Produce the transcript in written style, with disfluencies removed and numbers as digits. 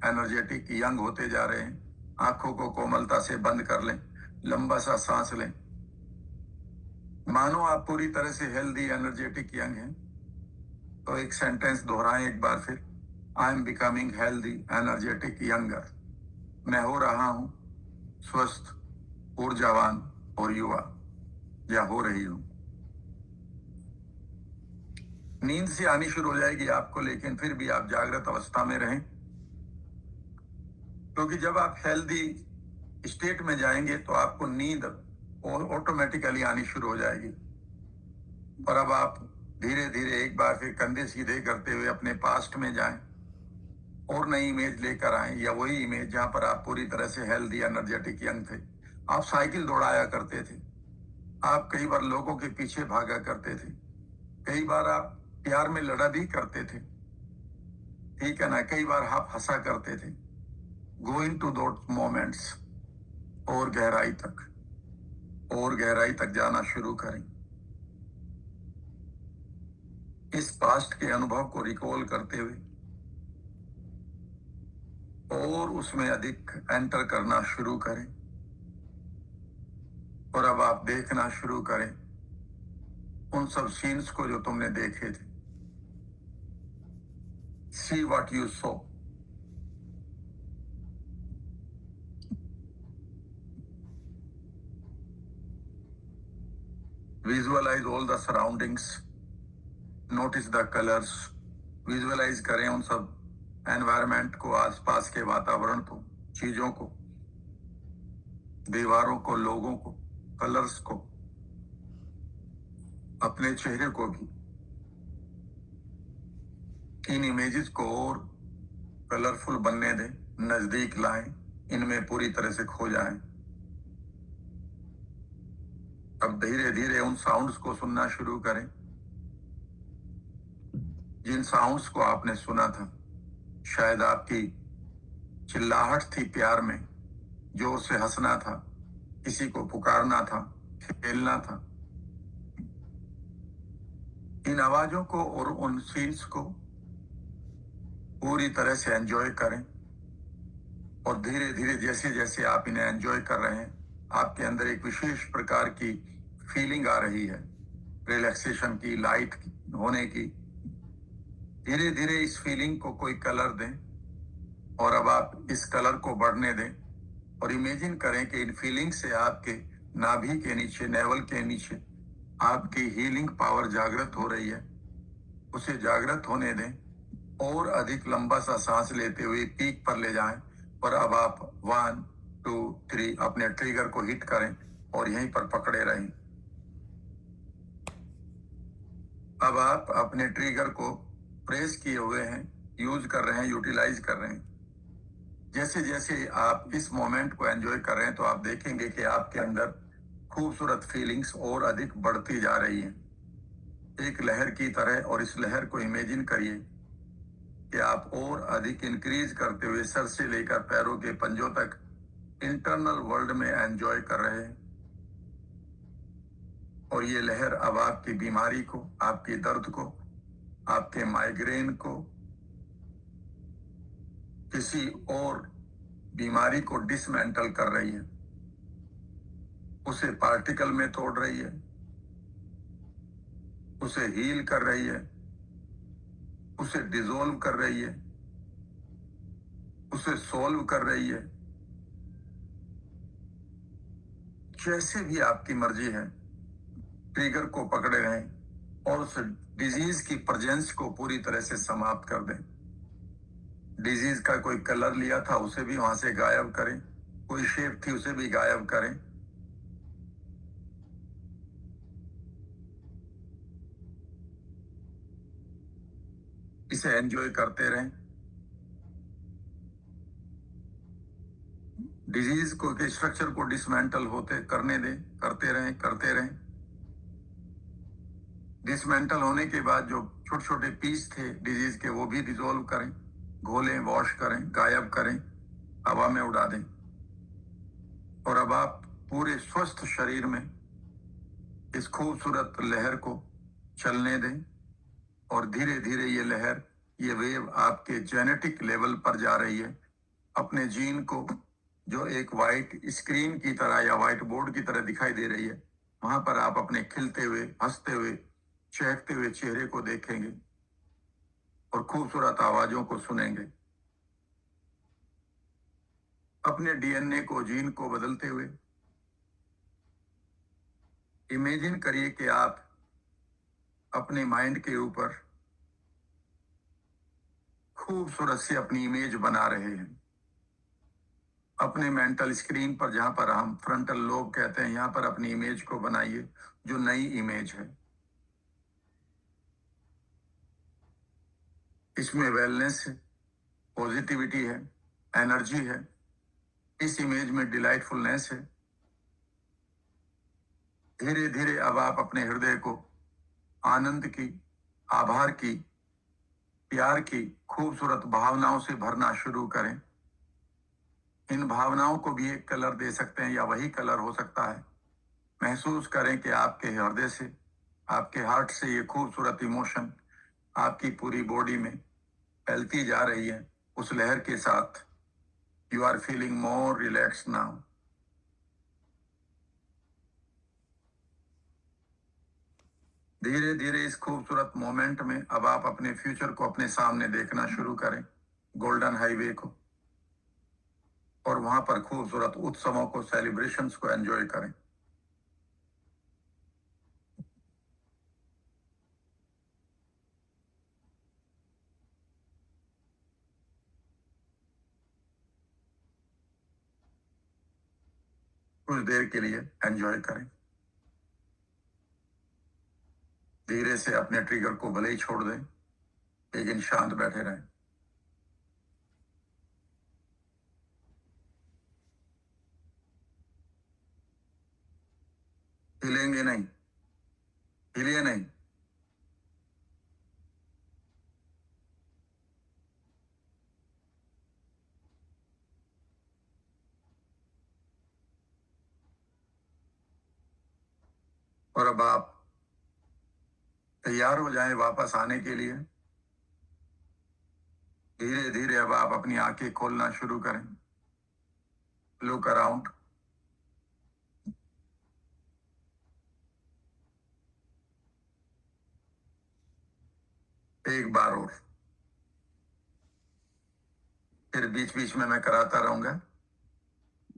Energetic young होते जा रहे हैं। आंखों को कोमलता से बंद कर लें, लंबा सा सांस लें, मानो आप पूरी तरह से हेल्दी एनर्जेटिक यंग हैं। तो एक सेंटेंस दोहराएं एक बार फिर, I am becoming healthy energetic younger. मैं हो रहा हूं स्वस्थ, ऊर्जावान और युवा, या हो रही हूं। नींद से आनी शुरू हो जाएगी आपको, लेकिन फिर भी आप जागृत अवस्था में रहें, क्योंकि जब आप हेल्दी स्टेट में जाएंगे तो आपको नींद ऑटोमेटिकली आनी शुरू हो जाएगी। और अब आप धीरे धीरे एक बार फिर कंधे सीधे करते हुए अपने पास्ट में जाएं और नई इमेज लेकर आए, या वही इमेज जहां पर आप पूरी तरह से हेल्दी एनर्जेटिक यंग थे। आप साइकिल दौड़ाया करते थे, आप कई बार लोगों के पीछे भागा करते थे, कई बार आप प्यार में लड़ा भी करते थे, ठीक है ना, कई बार आप हंसा करते थे। गो इन टू दोट मोमेंट्स, और गहराई तक जाना शुरू करें। इस पास्ट के अनुभव को रिकॉल करते हुए और उसमें अधिक एंटर करना शुरू करें। और अब आप देखना शुरू करें उन सब सीन्स को जो तुमने देखे थे। See what you saw. Visualize all the surroundings, notice the colours. Visualize करें उन सब एनवायरमेंट को, आसपास के वातावरण को, चीजों को, दीवारों को, लोगों को, कलर्स को, अपने चेहरे को भी। इन इमेजेस को और कलरफुल बनने दें, नजदीक लाएं, इनमें पूरी तरह से खो जाएं। अब धीरे धीरे उन साउंड्स को सुनना शुरू करें जिन साउंड्स को आपने सुना था। शायद आपकी चिल्लाहट थी प्यार में, जोर से हंसना था, किसी को पुकारना था, खेलना था। इन आवाजों को और उन सीन्स को पूरी तरह से एंजॉय करें। और धीरे धीरे जैसे जैसे आप इन्हें एंजॉय कर रहे हैं, आपके अंदर एक विशेष प्रकार की फीलिंग आ रही है, रिलैक्सेशन की, लाइट होने की। धीरे धीरे इस फीलिंग को कोई कलर दें, और अब आप इस कलर को बढ़ने दें और इमेजिन करें कि इन फीलिंग से आपके नाभि के नीचे, नेवल के नीचे आपकी हीलिंग पावर जागृत हो रही है। उसे जागृत होने दें और अधिक लंबा सा सांस लेते हुए पीक पर ले जाएं। और अब आप 1 2 3 अपने ट्रिगर को हिट करें और यहीं पर पकड़े रहें। अब आप अपने ट्रिगर को प्रेस किए हुए हैं, यूज कर रहे हैं, यूटिलाइज कर रहे हैं। जैसे जैसे आप इस मोमेंट को एंजॉय कर रहे हैं, तो आप देखेंगे कि आपके अंदर खूबसूरत फीलिंग्स और अधिक बढ़ती जा रही हैं, एक लहर की तरह। और इस लहर को इमेजिन करिए कि आप और अधिक इंक्रीज करते हुए सर से लेकर पैरों के पंजों तक इंटरनल वर्ल्ड में एंजॉय कर रहे हैं। और ये लहर अब आपकी बीमारी को, आपके दर्द को, आपके माइग्रेन को, किसी और बीमारी को डिसमेंटल कर रही है, उसे पार्टिकल में तोड़ रही है, उसे हील कर रही है, उसे डिसॉल्व कर रही है, उसे सॉल्व कर रही है। जैसे भी आपकी मर्जी है, ट्रिगर को पकड़े रहें और उस डिजीज की प्रेजेंस को पूरी तरह से समाप्त कर दें। डिजीज का कोई कलर लिया था, उसे भी वहां से गायब करें, कोई शेप थी, उसे भी गायब करें। इसे एंजॉय करते रहें। डिजीज को के स्ट्रक्चर को डिसमेंटल होते करने दें, करते रहें। डिसमेंटल होने के बाद जो छोटे छोटे पीस थे डिजीज के, वो भी डिसॉल्व करें, घोलें, वॉश करें, गायब करें, हवा में उड़ा दें। और अब आप पूरे स्वस्थ शरीर में इस खूबसूरत लहर को चलने दें। और धीरे धीरे ये लहर, ये वेव आपके जेनेटिक लेवल पर जा रही है, अपने जीन को जो एक वाइट स्क्रीन की तरह या वाइट बोर्ड की तरह दिखाई दे रही है, वहां पर आप अपने खिलते हुए, हंसते हुए, चहकते हुए चेहरे को देखेंगे और खूबसूरत आवाजों को सुनेंगे। अपने डीएनए को, जीन को बदलते हुए इमेजिन करिए कि आप अपने माइंड के ऊपर खूबसूरत सी अपनी इमेज बना रहे हैं। अपने मेंटल स्क्रीन पर, जहां पर हम फ्रंटल लोब कहते हैं, यहां पर अपनी इमेज को बनाइए जो नई इमेज है। इसमें वेलनेस है, पॉजिटिविटी है, एनर्जी है। इस इमेज में डिलाइटफुलनेस है। धीरे धीरे अब आप अपने हृदय को आनंद की, आभार की, प्यार की खूबसूरत भावनाओं से भरना शुरू करें। इन भावनाओं को भी एक कलर दे सकते हैं या वही कलर हो सकता है। महसूस करें कि आपके हृदय से, आपके हार्ट से ये खूबसूरत इमोशन आपकी पूरी बॉडी में फैलती जा रही है। उस लहर के साथ you are feeling more relax now. धीरे धीरे इस खूबसूरत मोमेंट में अब आप अपने फ्यूचर को अपने सामने देखना शुरू करें, गोल्डन हाईवे को, और वहां पर खूबसूरत उत्सवों को, सेलिब्रेशंस को एंजॉय करें। कुछ देर के लिए एंजॉय करें। धीरे से अपने ट्रिगर को भले ही छोड़ दें, लेकिन शांत बैठे रहें। हिलेंगे नहीं, हिलिए नहीं। और अब आप तैयार हो जाएं वापस आने के लिए। धीरे धीरे अब आप अपनी आंखें खोलना शुरू करें। Look around. एक बार और, फिर बीच बीच में मैं कराता रहूंगा।